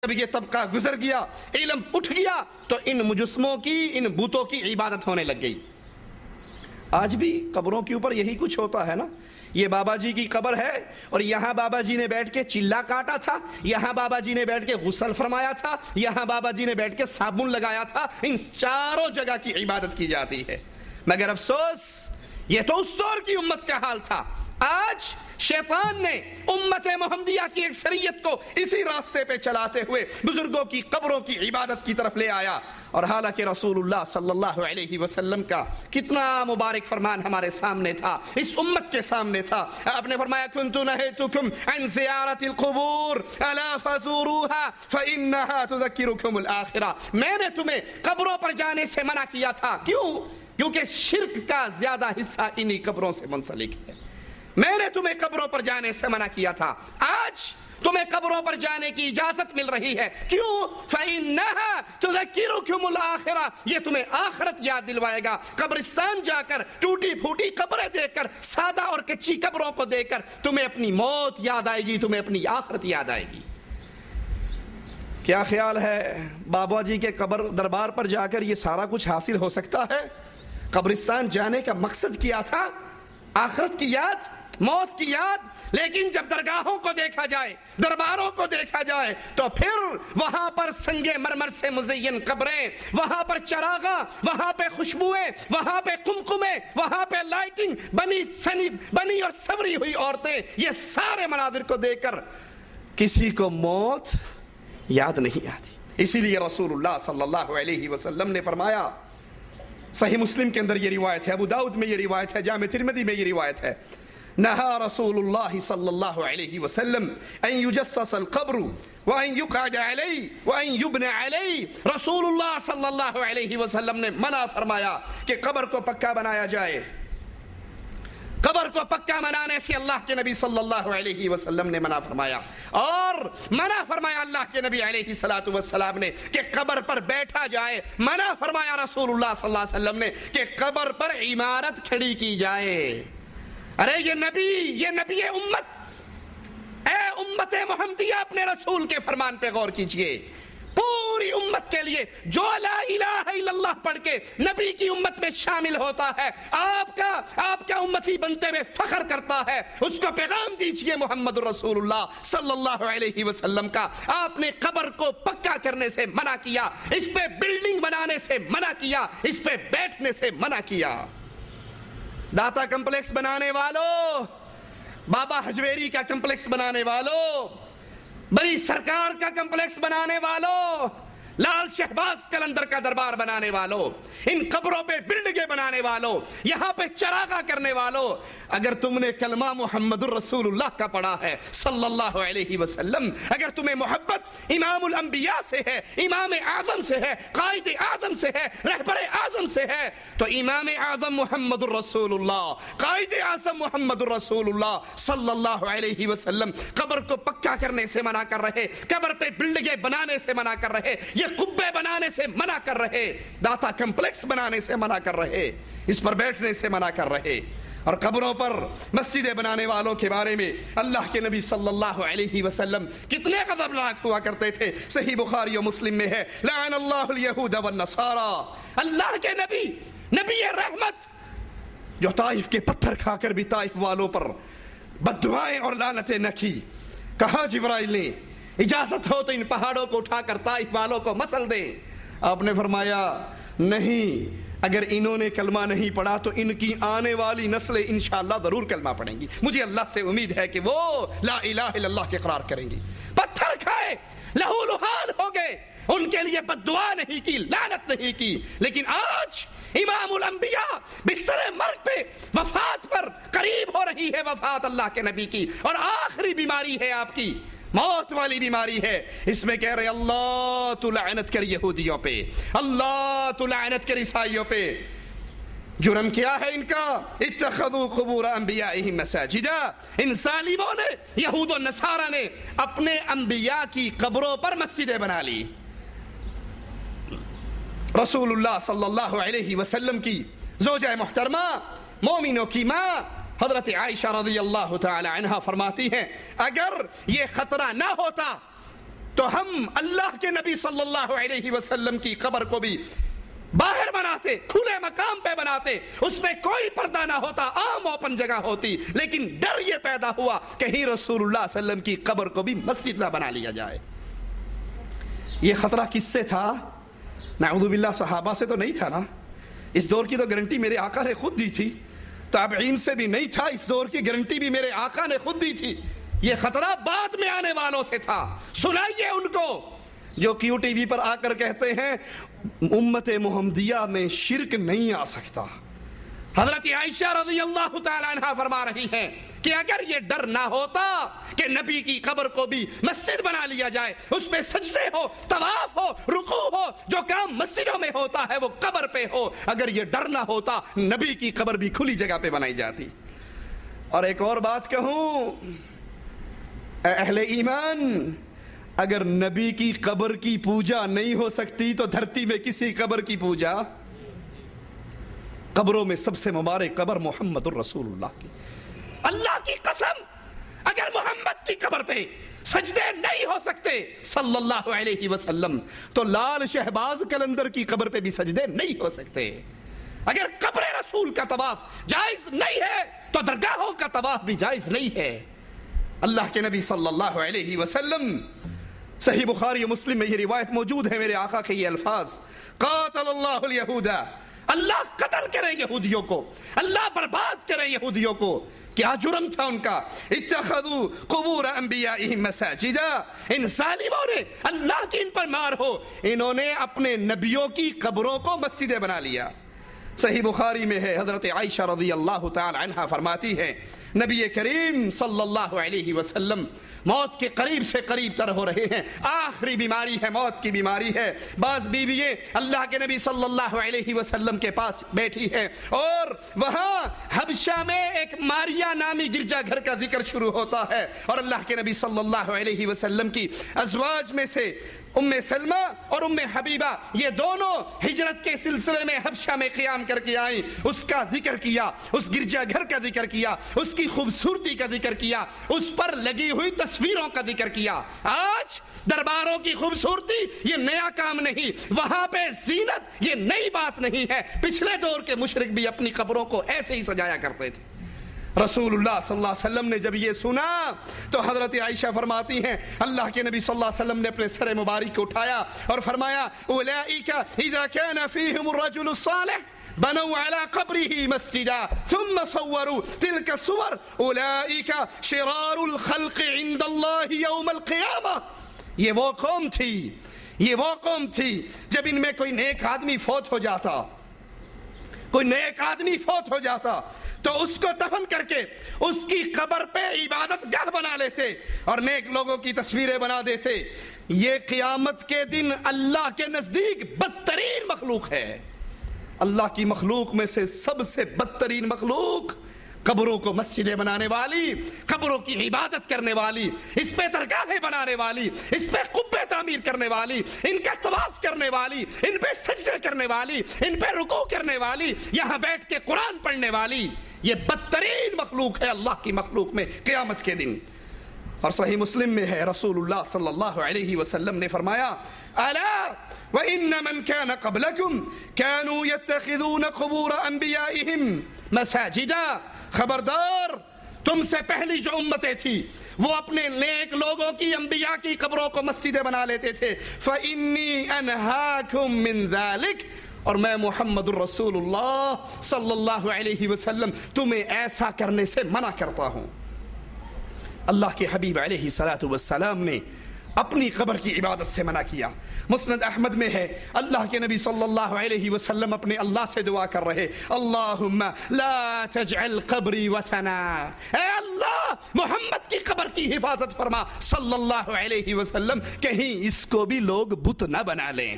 جب یہ طبقہ گزر گیا، علم اٹھ گیا، تو ان مجسموں کی، ان بتوں کی عبادت ہونے لگ گئی۔ آج بھی قبروں کے اوپر یہی کچھ ہوتا ہے نا۔ یہ بابا جی کی قبر ہے اور یہاں بابا جی نے بیٹھ کے چلا کاٹا تھا، یہاں بابا جی نے بیٹھ کے غسل فرمایا تھا، یہاں بابا جی نے بیٹھ کے صابن لگایا تھا۔ ان چاروں جگہ کی عبادت کی جاتی ہے۔ مگر افسوس، یہ تو اس دور کی امت کا حال تھا۔ آج شیطان نے امت محمدیہ کی اکثریت کو اسی راستے پہ چلاتے ہوئے بزرگوں کی قبروں کی عبادت کی طرف لے آیا، اور حالانکہ رسول اللہ صلی اللہ علیہ وسلم کا کتنا مبارک فرمان ہمارے سامنے تھا، اس امت کے سامنے تھا۔ آپ نے فرمایا کنت نہیتکم عن زیارت القبور الا فزوروها فانها تذکرکم الآخرہ، میں نے تمہیں قبروں پر جانے سے منع کیا تھا۔ کیوں؟ کیونکہ شرک کا زیادہ حصہ انہی قبروں سے منسلک ہے۔ میں نے تمہیں قبروں پر جانے سے منع کیا تھا، آج تمہیں قبروں پر جانے کی اجازت مل رہی ہے۔ کیوں؟ فَإِنَّهَا تُذَكِّرُكُمُ الْآخِرَةَ، یہ تمہیں آخرت یاد دلوائے گا۔ قبرستان جا کر ٹوٹی پھوٹی قبریں دیکھ کر، سادہ اور کچی قبروں کو دیکھ کر تمہیں اپنی موت یاد آئے گی، تمہیں اپنی آخرت یاد آئے گی۔ کیا خیال ہے بابا جی کے قبر دربار پر جا کر یہ سارا کچھ حاصل ہو سکتا ہے؟ قبرستان جانے کا مقصد کیا تھا؟ آخرت کی یاد، موت کی یاد۔ لیکن جب درگاہوں کو دیکھا جائے، درباروں کو دیکھا جائے، تو پھر وہاں پر سنگ مرمر سے مزین قبریں، وہاں پر چراغاں، وہاں پہ خوشبوئیں، وہاں پہ قمقمے، وہاں پہ لائٹنگ، بنی اور سوری ہوئی عورتیں، یہ سارے مناظر کو دیکھ کر کسی کو موت یاد نہیں آتی۔ اسی لیے رسول اللہ صلی اللہ علیہ وسلم نے فرمایا، صحیح مسلم کے اندر یہ روایت ہے، ابو داؤد میں یہ روایت ہے، جامع ترمذی میں یہ روایت ہے، نہا رسول اللہ صلی اللہ علیہ وسلم ان یجسس القبر وان یقعد علیہ وان یبنى علیہ۔ رسول اللہ صلی اللہ علیہ وسلم نے منع فرمایا کہ قبر کو پکا بنایا جائے۔ قبر کو پکا بنانے سے اللہ کے نبی صلی اللہ علیہ وسلم نے منع فرمایا، اور منع فرمایا اللہ کے نبی علیہ السلام نے کہ قبر پر بیٹھا جائے۔ منع فرمایا رسول اللہ صلی اللہ علیہ وسلم نے کہ قبر پر عمارت کھڑی کی جائے۔ ارے یہ نبی امت، اے امت محمدیہ، اپنے رسول کے فرمان پہ غور کیجئے۔ پوری امت کے لیے جو لا الہ الا اللہ پڑھ کے نبی کی امت میں شامل ہوتا ہے، آپ کا امتی بنتے ہوئے فخر کرتا ہے، اس کو پیغام دیجئے محمد رسول اللہ صلی اللہ علیہ وسلم کا۔ آپ نے قبر کو پکا کرنے سے منع کیا، اس پہ بلڈنگ بنانے سے منع کیا، اس پہ بیٹھنے سے منع کیا۔ داتا کمپلیکس بنانے والوں، بابا حجویری کا کمپلیکس بنانے والوں، بڑی سرکار کا کمپلیکس بنانے والوں، لال شہباز قلندر کا دربار بنانے والوں، ان قبروں پہ بلڈنگیں بنانے والوں، یہاں پہ چراغاں کرنے والوں، اگر تم نے کلمہ محمد الرسول اللہ کا پڑھا ہے صلی اللہ علیہ وسلم، اگر تمہیں محبت امام الانبیاء سے ہے، امام اعظم سے ہے، قائد اعظم سے ہے، رہبر اعظم سے ہے، تو امام اعظم محمد الرسول اللہ، قائد اعظم محمد الرسول اللہ صلی اللہ علیہ وسلم قبر کو پکا کرنے سے منع کر رہے، قبر پہ بلڈنگیں بنانے سے منع کر رہے، قبے بنانے سے منع کر رہے، داتا کمپلیکس بنانے سے منع کر رہے، اس پر بیٹھنے سے منع کر رہے۔ اور قبروں پر مسجدیں بنانے والوں کے بارے میں اللہ کے نبی صلی اللہ علیہ وسلم کتنے غضبناک ہوا کرتے تھے۔ صحیح بخاری و مسلم میں ہے، لعن اللہ الیہود والنصارى، اللہ کے نبی رحمت جو طائف کے پتھر کھا کر بھی طائف والوں پر بددعائیں اور لعنتیں نہ کی۔ کہا جبرائیل نے اجازت ہو تو ان پہاڑوں کو اٹھا کر طائف والوں کو مسل دیں۔ آپ نے فرمایا نہیں، اگر انہوں نے کلمہ نہیں پڑھا تو ان کی آنے والی نسلیں انشاءاللہ ضرور کلمہ پڑھیں گی، مجھے اللہ سے امید ہے کہ وہ لا الہ الا اللہ کے اقرار کریں گی۔ پتھر کھائے، لہو لہان ہو گئے، ان کے لیے بددعا نہیں کی، لعنت نہیں کی، لیکن آج امام الانبیاء بستر مرگ پہ، وفات پر قریب ہو رہی ہے وفات اللہ کے نبی کی، اور آخری بیماری ہے آپ کی، موت والی بیماری ہے۔ اس میں کہہ رہے اللہ تو لعنت کر یہودیوں پہ، اللہ تو لعنت کر عیسائیوں پہ۔ جرم کیا ہے ان کا؟ اتخذوا قبور انبیائہم مساجدا، ان ظالموں نے، یہود و نصارہ نے اپنے انبیاء کی قبروں پر مسجدیں بنا لی۔ رسول اللہ صلی اللہ علیہ وسلم کی زوجہ محترمہ، مومنوں کی ماں حضرت عائشہ رضی اللہ تعالی عنہا فرماتی ہیں، اگر یہ خطرہ نہ ہوتا تو ہم اللہ کے نبی صلی اللہ علیہ وسلم کی قبر کو بھی باہر بناتے، کھلے مقام پہ بناتے، اس میں کوئی پردہ نہ ہوتا، عام اوپن جگہ ہوتی، لیکن ڈر یہ پیدا ہوا کہیں رسول اللہ صلی اللہ علیہ وسلم کی قبر کو بھی مسجد نہ بنا لیا جائے۔ یہ خطرہ کس سے تھا؟ نعوذ باللہ صحابہ سے تو نہیں تھا نا، اس دور کی تو گارنٹی میرے آقا نے خود دی تھی، تابعین سے بھی نہیں تھا، اس دور کی گارنٹی بھی میرے آقا نے خود دی تھی۔ یہ خطرہ بعد میں آنے والوں سے تھا، سنائیے ان کو جو کیو ٹی وی پر آ کر کہتے ہیں امت محمدیہ میں شرک نہیں آ سکتا۔ حضرت عائشہ رضی اللہ تعالی عنہ فرما رہی ہیں کہ اگر یہ ڈر نہ ہوتا کہ نبی کی قبر کو بھی مسجد بنا لیا جائے، اس میں سجدے ہو، طواف ہو، رکوع ہو، جو کام مسجدوں میں ہوتا ہے وہ قبر پہ ہو، اگر یہ ڈر نہ ہوتا نبی کی قبر بھی کھلی جگہ پہ بنائی جاتی۔ اور ایک اور بات کہوں، اے اہل ایمان، اگر نبی کی قبر کی پوجا نہیں ہو سکتی تو دھرتی میں کسی قبر کی پوجا؟ قبروں میں سب سے مبارک قبر محمد الرسول اللہ کی۔ اللہ کی قسم، اگر محمد کی قبر پہ سجدے نہیں ہو سکتے صلی اللہ علیہ وسلم تو لال شہباز قلندر کی قبر پہ بھی سجدے نہیں ہو سکتے۔ اگر قبر رسول کا طواف جائز نہیں ہے تو درگاہوں کا طواف بھی جائز نہیں ہے۔ اللہ کے نبی صلی اللہ علیہ وسلم، صحیح بخاری و مسلم میں یہ روایت موجود ہے، میرے آقا کے یہ الفاظ، قاتل اللہ الیہود، اللہ قتل کرے یہودیوں کو، اللہ برباد کرے یہودیوں کو۔ کیا جرم تھا ان کا؟ اتخذوا قبور انبیائہم مساجدا، ان ظالموں نے، اللہ کی ان پر مار ہو، انہوں نے اپنے نبیوں کی قبروں کو مسجدیں بنا لیا۔ صحیح بخاری میں ہے، حضرت عائشہ رضی اللہ تعالی عنہ فرماتی ہے نبی کریم صلی اللہ علیہ وسلم موت کے قریب سے قریب تر ہو رہے ہیں، آخری بیماری ہے، موت کی بیماری ہے۔ بعض بیوییں اللہ کے نبی صلی اللہ علیہ وسلم کے پاس بیٹھی ہیں اور وہاں حبشہ میں ایک ماریا نامی گرجا گھر کا ذکر شروع ہوتا ہے، اور اللہ کے نبی صلی اللہ علیہ وسلم کی ازواج میں سے ام سلمہ اور ام حبیبہ، یہ دونوں ہجرت کے سلسلے میں حبشہ میں قیام کر کے آئیں، اس کا ذکر کیا، اس گرجا گھر کا ذکر کیا، اس کی خوبصورتی کا ذکر کیا، اس پر لگی ہوئی تصویروں کا ذکر کیا۔ آج درباروں کی خوبصورتی یہ نیا کام نہیں، وہاں پہ زینت یہ نئی بات نہیں ہے، پچھلے دور کے مشرک بھی اپنی قبروں کو ایسے ہی سجایا کرتے تھے۔ رسول اللہ صلی اللہ علیہ وسلم نے جب یہ سنا تو حضرت عائشہ فرماتی ہیں اللہ کے نبی صلی اللہ علیہ وسلم نے اپنے سر مبارک کو اٹھایا اور فرمایا اولئک اذا كان فيهم الرجل الصالح بنوا على قبره مسجدا ثم صوروا تلك الصور اولئک شرار الخلق عند الله يوم القيامة۔ یہ وہ قوم تھی جب ان میں کوئی نیک آدمی فوت ہو جاتا، کوئی نیک آدمی فوت ہو جاتا تو اس کو دفن کر کے اس کی قبر پہ عبادت گاہ بنا لیتے اور نیک لوگوں کی تصویریں بنا دیتے۔ یہ قیامت کے دن اللہ کے نزدیک بدترین مخلوق ہے۔ اللہ کی مخلوق میں سے سب سے بدترین مخلوق قبروں کو مسجدیں بنانے والی، قبروں کی عبادت کرنے والی، اس پہ درگاہیں بنانے والی، اس پہ قبے تعمیر کرنے والی، ان کا طواف کرنے والی، ان پہ سجدے کرنے والی، ان پہ رکوع کرنے والی، یہاں بیٹھ کے قرآن پڑھنے والی، یہ بدترین مخلوق ہے اللہ کی مخلوق میں قیامت کے دن۔ اور صحیح مسلم میں ہے رسول اللہ صلی اللہ علیہ وسلم نے فرمایا الا وان من كان قبلكم كانوا يتخذون قبور انبيائهم مساجدا، خبردار تم سے پہلی جو امتیں تھی وہ اپنے نیک لوگوں کی، انبیاء کی قبروں کو مسجدیں بنا لیتے تھے۔ فإني أنهاكم من ذلك، اور میں محمد الرسول اللہ صلی اللہ علیہ وسلم تمہیں ایسا کرنے سے منع کرتا ہوں۔ اللہ کے حبیب علیہ الصلوۃ والسلام نے اپنی قبر کی عبادت سے منع کیا۔ مسند احمد میں ہے اللہ کے نبی صلی اللہ علیہ وسلم اپنے اللہ سے دعا کر رہے، اللہم لا تجعل قبری وثنا، اے اللہ محمد کی قبر کی حفاظت فرما صلی اللہ علیہ وسلم، کہیں اس کو بھی لوگ بت نہ بنا لیں۔